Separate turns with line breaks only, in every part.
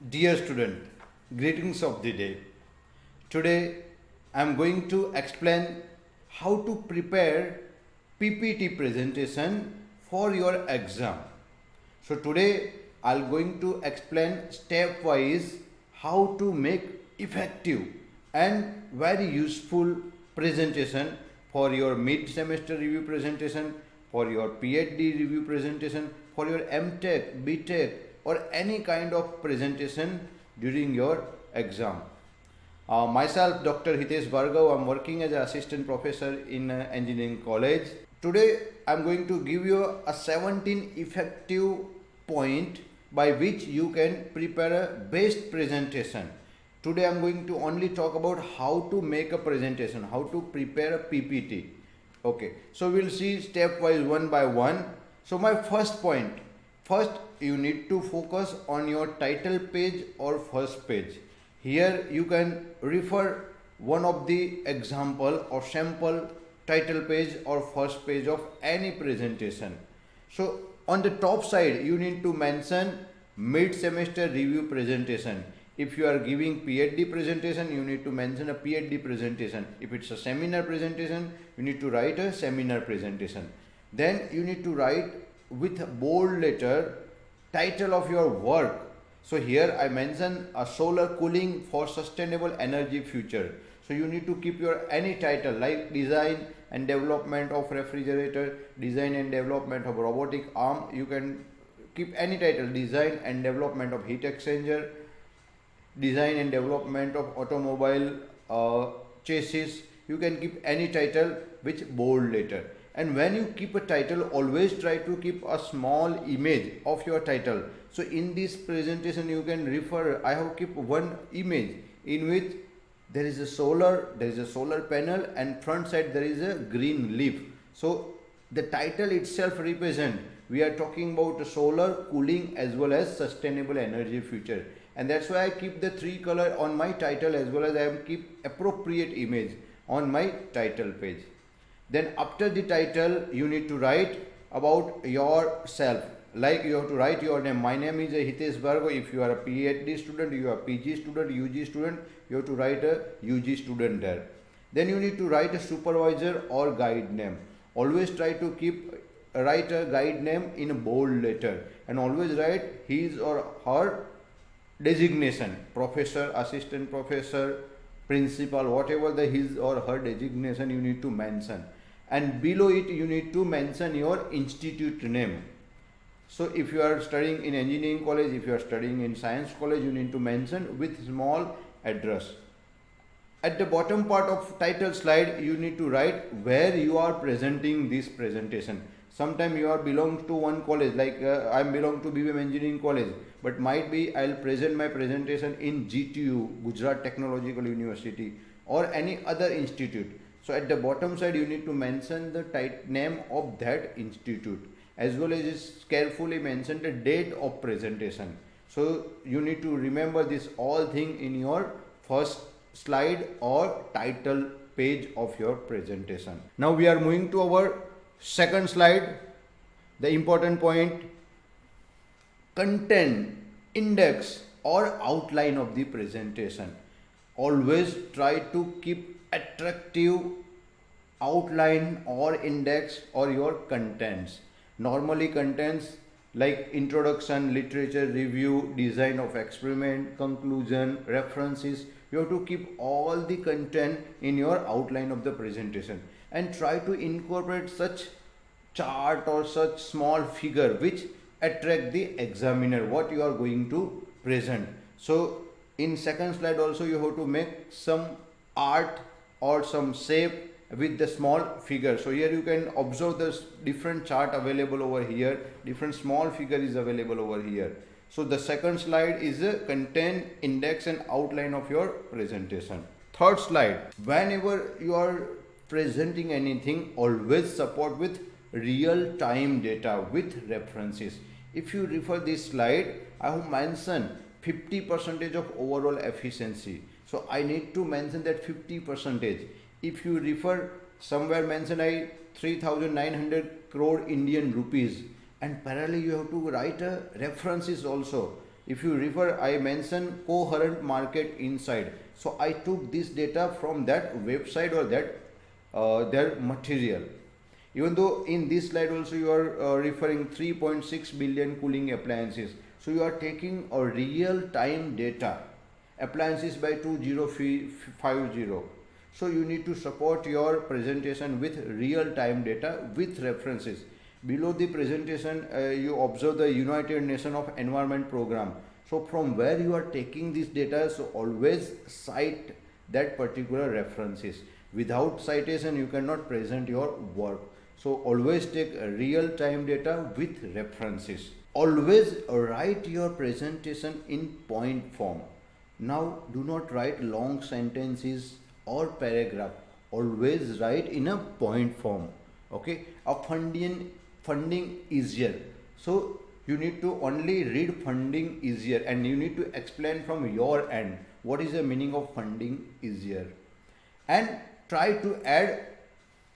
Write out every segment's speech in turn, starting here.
Dear student, greetings of the day. Today I am going to explain how to prepare PPT presentation for your exam. So today I'm going to explain stepwise how to make effective and very useful presentation for your mid semester review presentation, for your PhD review presentation, for your MTech, BTech or any kind of presentation during your exam. Myself, Dr. Hitesh Bhargav, I'm working as an assistant professor in engineering college. Today, I'm going to give you a 17 effective point by which you can prepare a best presentation. Today, I'm going to only talk about how to make a presentation, how to prepare a PPT. Okay, so we'll see stepwise one by one. So my first point, first you need to focus on your title page or first page. Here you can refer one of the example or sample title page or first page of any presentation. So on the top side you need to mention mid semester review presentation. If you are giving PhD presentation, you need to mention a PhD presentation. If it's a seminar presentation, you need to write a seminar presentation. Then you need to write with a bold letter title of your work. So here I mention a solar cooling for sustainable energy future. So you need to keep your any title like design and development of refrigerator, design and development of robotic arm. You can keep any title, design and development of heat exchanger, design and development of automobile chassis. You can keep any title with bold letter. And when you keep a title, always try to keep a small image of your title. So in this presentation you can refer, I have kept one image in which there is a solar panel and front side there is a green leaf. So the title itself represent, we are talking about solar cooling as well as sustainable energy future. And that's why I keep the three color on my title as well as I keep appropriate image on my title page. Then after the title you need to write about yourself, like you have to write your name. My name is Hitesh Bhargav. If you are a PhD student, you are a PG student, UG student, you have to write a UG student there. Then you need to write a supervisor or guide name. Always try to write a guide name in a bold letter and always write his or her designation, professor, assistant professor, principal, whatever the his or her designation you need to mention. And below it you need to mention your institute name. So if you are studying in engineering college, if you are studying in science college, you need to mention with small address. At the bottom part of title slide you need to write where you are presenting this presentation. Sometime you are belong to one college, like I belong to BVM Engineering College, but might be I'll present my presentation in GTU, Gujarat Technological University, or any other institute. So at the bottom side you need to mention the name of that institute as well as carefully mention the date of presentation. So you need to remember this all thing in your first slide or title page of your presentation. Now we are moving to our second slide. The important point, content, index or outline of the presentation. Always try to keep attractive outline or index or your contents. Normally contents like introduction, literature review, design of experiment, conclusion, references, you have to keep all the content in your outline of the presentation and try to incorporate such chart or such small figure which attract the examiner what you are going to present. So in second slide also you have to make some art or some shape with the small figure. So here you can observe the different chart available over here, different small figure is available over here. So the second slide is a content, index and outline of your presentation. Third slide, whenever you are presenting anything, always support with real time data with references. If you refer this slide, I have mentioned 50% of overall efficiency. So I need to mention that 50%. If you refer somewhere mention 3,900 crore Indian rupees and parallel you have to write a references also. if you refer, I mentioned coherent market insight. So I took this data from that website or that their material. Even though in this slide also you are referring 3.6 billion cooling appliances. So you are taking a real time data, appliances by 2050. So you need to support your presentation with real time data with references. Below the presentation, you observe the United Nations of Environment Program. So from where you are taking this data, so always cite that particular references. Without citation, you cannot present your work. So always take real time data with references. Always write your presentation in point form. Now do not write long sentences or paragraph. Always write in a point form. Okay, a funding easier. So you need to only read funding easier, and you need to explain from your end what is the meaning of funding easier, and try to add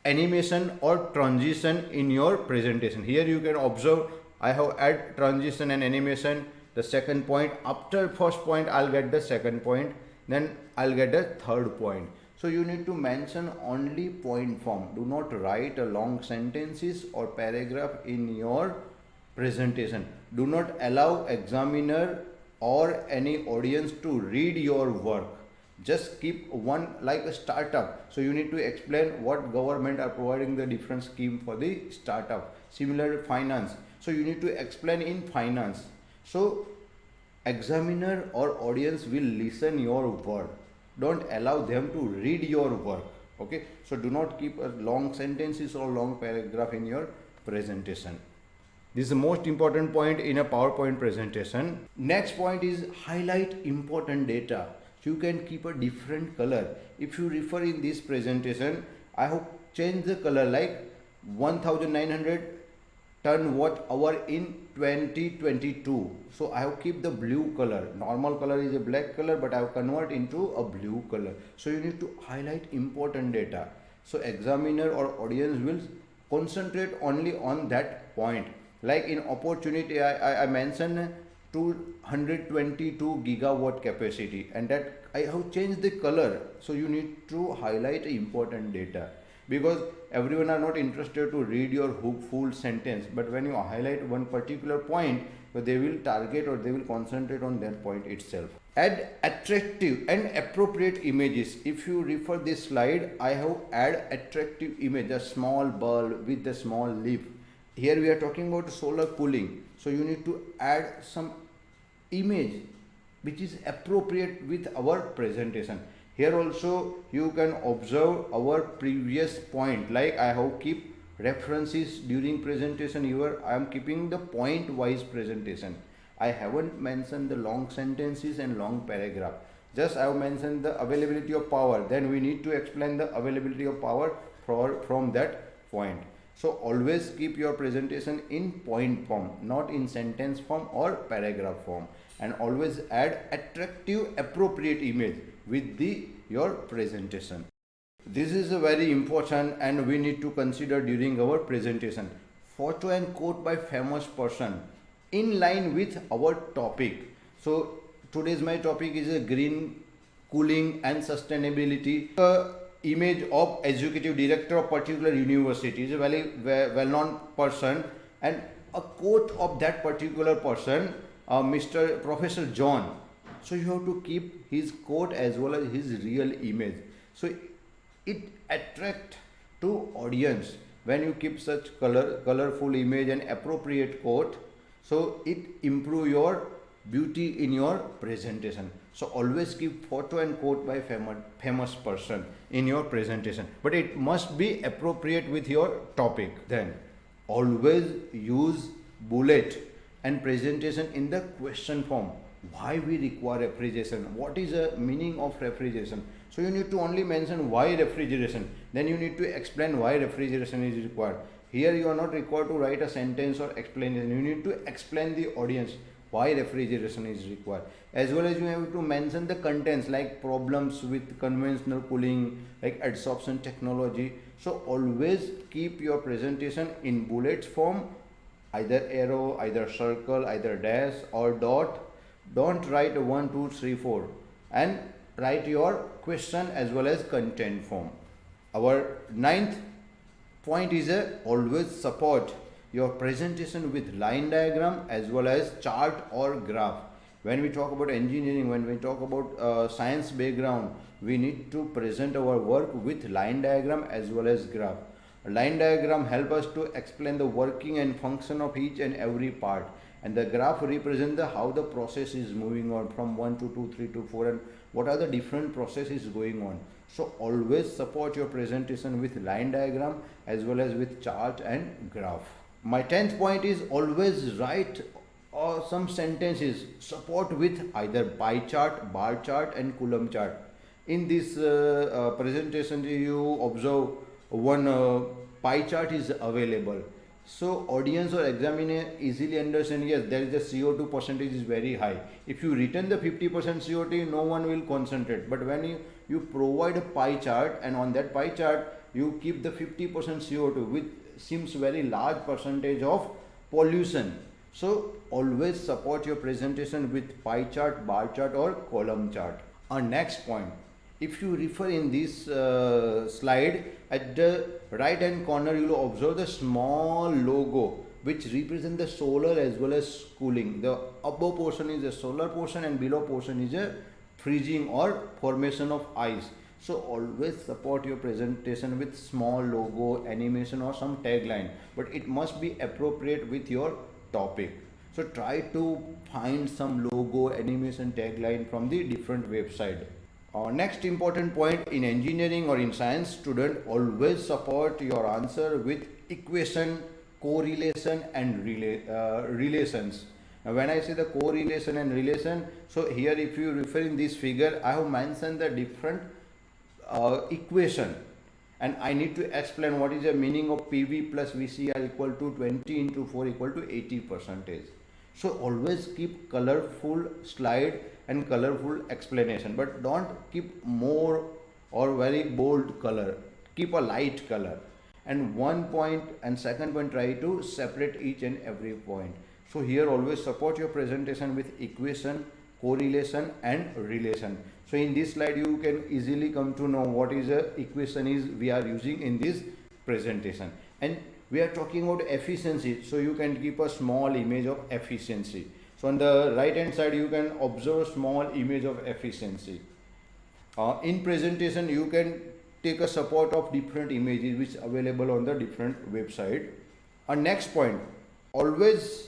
animation or transition in your presentation. Here you can observe I have add transition and animation. The second point, after first point I'll get the second point, then I'll get the third point. So you need to mention only point form. Do not write a long sentences or paragraph in your presentation. Do not allow examiner or any audience to read your work. Just keep one like a startup. So you need to explain what government are providing the different scheme for the startup. Similar finance. So you need to explain in finance. So examiner or audience will listen your work. Don't allow them to read your work. Okay. So do not keep a long sentences or long paragraph in your presentation. This is the most important point in a PowerPoint presentation. Next point is highlight important data. You can keep a different color. If you refer in this presentation, I have changed the color like 1900 ton watt hour in 2022. So I have keep the blue color. Normal color is a black color, but I have convert into a blue color. So you need to highlight important data. So examiner or audience will concentrate only on that point. Like in opportunity, I mentioned 222 gigawatt capacity, and that I have changed the color. So you need to highlight important data, because everyone are not interested to read your full sentence, but when you highlight one particular point, so they will target or they will concentrate on that point itself. Add attractive and appropriate images. If you refer this slide, I have add attractive image, a small bulb with a small leaf. Here we are talking about solar cooling. So you need to add some image which is appropriate with our presentation. Here also you can observe our previous point, like I have keep references during presentation. Here I am keeping the point wise presentation. I haven't mentioned the long sentences and long paragraph. Just I have mentioned the availability of power. Then we need to explain the availability of power from that point. So always keep your presentation in point form, not in sentence form or paragraph form. And always add attractive appropriate image with your presentation. This is a very important and we need to consider during our presentation. Photo and quote by famous person in line with our topic. So today's my topic is a green cooling and sustainability. Image of executive director of particular university is a very well-known person, and a quote of that particular person, Mr. Professor John. So you have to keep his quote as well as his real image. So it attract to audience when you keep such colorful image and appropriate quote. So it improve your beauty in your presentation. So always keep photo and quote by famous person in your presentation, but it must be appropriate with your topic. Then always use bullet and presentation in the question form. Why we require refrigeration? What is the meaning of refrigeration? So you need to only mention why refrigeration. Then you need to explain why refrigeration is required. Here you are not required to write a sentence or explanation. You need to explain the audience why refrigeration is required, as well as you have to mention the contents like problems with conventional cooling, like adsorption technology. So always keep your presentation in bullets form, either arrow, either circle, either dash or dot. Don't write 1, 2, 3, 4, and write your question as well as content form. Our ninth point is always support your presentation with line diagram as well as chart or graph. When we talk about engineering, when we talk about science background, we need to present our work with line diagram as well as graph. A line diagram help us to explain the working and function of each and every part, and the graph represent the how the process is moving on from 1 to 2, 3 to 4, and what are the different processes going on. So always support your presentation with line diagram as well as with chart and graph. My 10th point is always write or some sentences support with either pie chart, bar chart and column chart. In this presentation you observe one pie chart is available, so audience or examiner easily understand, yes, there is a CO2 percentage is very high. If you return the 50% CO2, no one will concentrate. But when you provide a pie chart, and on that pie chart you keep the 50% CO2, which seems very large percentage of pollution. So always support your presentation with pie chart, bar chart or column chart. Our next point, if you refer in this slide, at the right hand corner you will observe the small logo which represent the solar as well as cooling. The above portion is the solar portion and below portion is a freezing or formation of ice. So always support your presentation with small logo, animation or some tagline, but it must be appropriate with your topic. So try to find some logo, animation, tagline from the different website. Next important point, in engineering or in science, student always support your answer with equation, correlation and relations. Now when I say the correlation and relation, so here if you refer in this figure, I have mentioned the different equation, and I need to explain what is the meaning of PV plus VCR equal to 20 into 4 equal to 80%. So always keep colorful slide and colorful explanation, but don't keep more or very bold color. Keep a light color, and one point and second point try to separate each and every point. So here always support your presentation with equation, correlation and relation. So in this slide you can easily come to know what is a equation is we are using in this presentation, and we are talking about efficiency, so you can keep a small image of efficiency. So on the right hand side you can observe a small image of efficiency. In presentation you can take a support of different images which available on the different website. Next point, always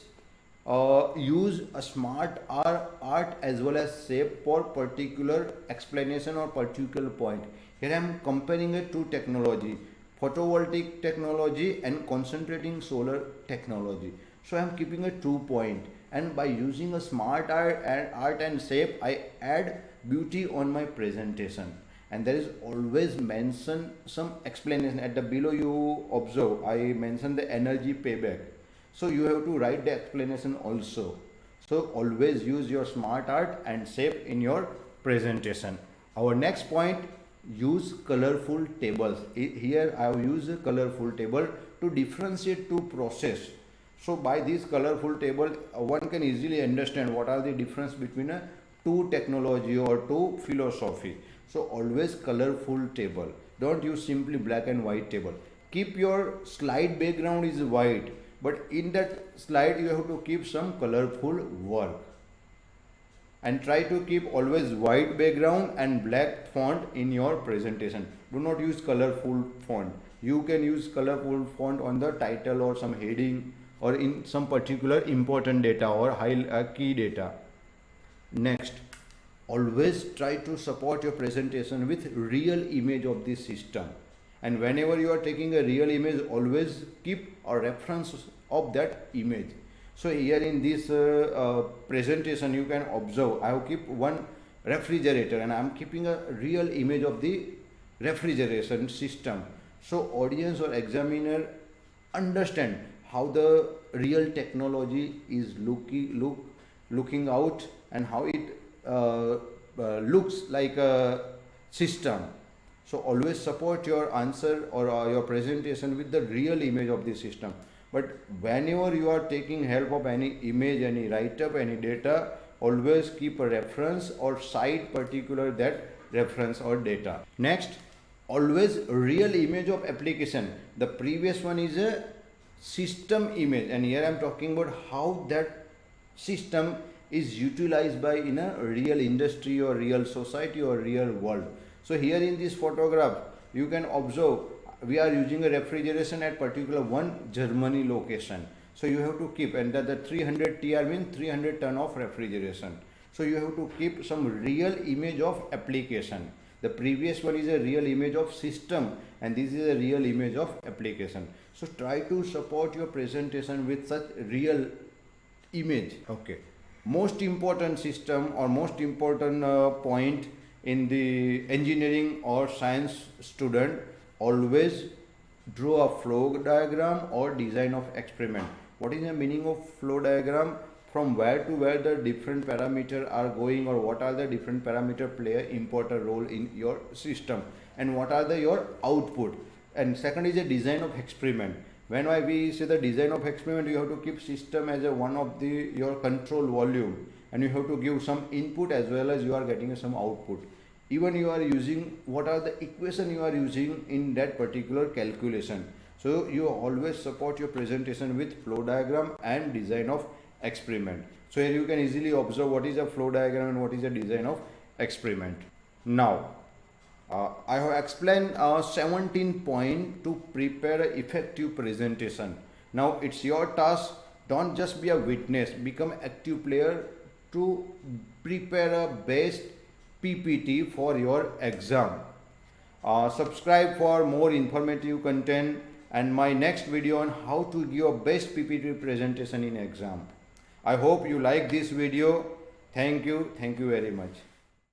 use a smart art as well as shape for particular explanation or particular point. Here I am comparing it to technology, photovoltaic technology and concentrating solar technology. So I am keeping a 2 point, and by using a smart art and shape I add beauty on my presentation. And there is always mention some explanation at the below. You observe I mentioned the energy payback, so you have to write the explanation also. So always use your smart art and shape in your presentation. Our next point, use colorful tables. Here I have used a colorful table to differentiate two process. So by this colorful table one can easily understand what are the difference between a two technology or two philosophy. So always colorful table, don't use simply black and white table. Keep your slide background is white, but in that slide you have to keep some colorful work, and try to keep always white background and black font in your presentation. Do not use colorful font. You can use colorful font on the title or some heading or in some particular important data or high key data. Next, always try to support your presentation with real image of the system, and whenever you are taking a real image always keep a reference of that image. So here in this presentation you can observe I have kept one refrigerator and I am keeping a real image of the refrigeration system, so audience or examiner understand how the real technology is looking out and how it looks like a system. So always support your answer or your presentation with the real image of the system. But whenever you are taking help of any image, any write-up, any data, always keep a reference or cite particular that reference or data. Next, always real image of application. The previous one is a system image, and here I am talking about how that system is utilized by in a real industry or real society or real world. So here in this photograph you can observe we are using a refrigeration at particular one Germany location. So you have to keep, and that the 300 TR means 300 ton of refrigeration. So you have to keep some real image of application. The previous one is a real image of system, and this is a real image of application. So try to support your presentation with such real image. Okay. Most important system or most important point in the engineering or science student, always draw a flow diagram or design of experiment. What is the meaning of flow diagram? From where to where the different parameters are going, or what are the different parameters play an important role in your system, and what are your output. And second is a design of experiment. When we say the design of experiment, you have to keep system as a one of your control volume, and you have to give some input as well as you are getting some output. Even you are using what are the equation you are using in that particular calculation. So you always support your presentation with flow diagram and design of experiment. So here you can easily observe what is a flow diagram and what is a design of experiment. Now I have explained 17 points to prepare an effective presentation. Now it's your task. Don't just be a witness, become active player to prepare a best PPT for your exam. Subscribe for more informative content and my next video on how to give a best PPT presentation in exam. I hope you like this video. Thank you very much.